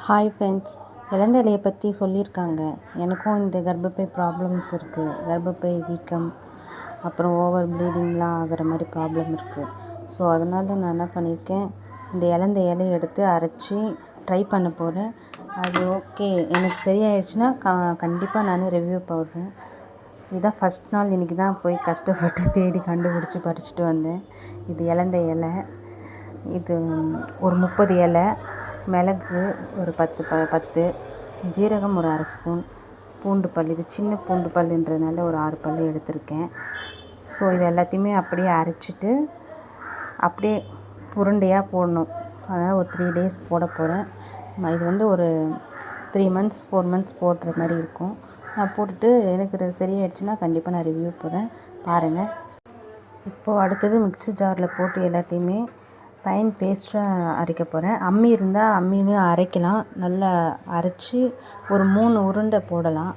Hi friends, இலந்த இலையை பற்றி சொல்லியிருக்காங்க. எனக்கும் இந்த கர்ப்பப்பை ப்ராப்ளம்ஸ் இருக்குது. கர்ப்பப்பை வீக்கம், அப்புறம் ஓவர் ப்ளீடிங்லாம் ஆகிற மாதிரி ப்ராப்ளம் இருக்குது. ஸோ அதனால் நான் என்ன பண்ணியிருக்கேன், இந்த இலந்த இலையை எடுத்து அரைச்சி ட்ரை பண்ண போகிறேன். அது ஓகே எனக்கு சரியாயிடுச்சுன்னா கண்டிப்பாக நான் ரிவ்யூ போடுறேன். இதுதான் ஃபஸ்ட் நாள். இன்றைக்கி தான் போய் கஷ்டப்பட்டு தேடி கண்டுபிடிச்சி பறிச்சுட்டு வந்தேன். இது இலந்த இலை. இது ஒரு 30 இலை, மிளகு ஒரு 10 ஜீரகம் ஒரு அரை ஸ்பூன், பூண்டு பல், இது சின்ன பூண்டு பல்லுன்றதுனால ஒரு 6 பல் எடுத்திருக்கேன். ஸோ இது எல்லாத்தையுமே அப்படியே அரைச்சிட்டு அப்படியே உருண்டையாக போடணும். அதனால் ஒரு 3 days போட போகிறேன். இது வந்து ஒரு 3 months 4 months போடுற மாதிரி இருக்கும். நான் போட்டுட்டு எனக்கு சரியாயிடுச்சுன்னா கண்டிப்பாக நான் ரிவ்யூ போடுறேன், பாருங்கள். இப்போது அடுத்தது மிக்ஸி ஜாரில் போட்டு எல்லாத்தையுமே ஃபைன் பேஸ்ட்டாக அரைக்க போகிறேன். அம்மி இருந்தால் அம்மிலையும் அரைக்கலாம். நல்லா அரைச்சி ஒரு 3 உருண்டை போடலாம்.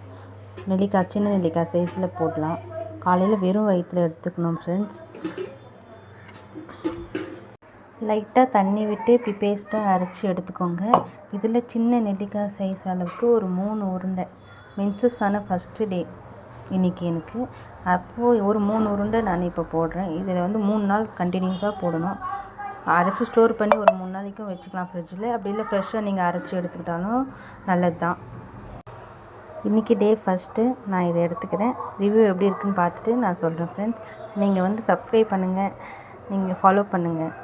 நெல்லிக்காய், சின்ன நெல்லிக்காய் சைஸில் போடலாம். காலையில் வெறும் வயிற்றில் எடுத்துக்கணும் ஃப்ரெண்ட்ஸ். லைட்டாக தண்ணி விட்டு இப்படி பேஸ்ட்டாக அரைச்சி எடுத்துக்கோங்க. இதில் சின்ன நெல்லிக்காய் சைஸ் அளவுக்கு ஒரு 3 உருண்டை. மென்சஸ் ஆன ஃபஸ்ட்டு டே இன்றைக்கி எனக்கு. அப்போது ஒரு 3 உருண்டை நான் இப்போ போடுறேன். இதில் வந்து 3 நாள் கண்டினியூஸாக போடணும். அரைச்சி ஸ்டோர் பண்ணி ஒரு 3 நாளைக்கும் வச்சுக்கலாம் ஃப்ரிட்ஜில். அப்படி இல்லை ஃப்ரெஷ்ஷாக நீங்கள் அரைச்சி எடுத்துக்கிட்டாலும் நல்லது தான். இன்றைக்கி டே ஃபஸ்ட்டு நான் இதை எடுத்துக்கிறேன். ரிவ்யூ எப்படி இருக்குதுன்னு பார்த்துட்டு நான் சொல்கிறேன் ஃப்ரெண்ட்ஸ். நீங்கள் வந்து சப்ஸ்கிரைப் பண்ணுங்கள், நீங்கள் ஃபாலோ பண்ணுங்கள்.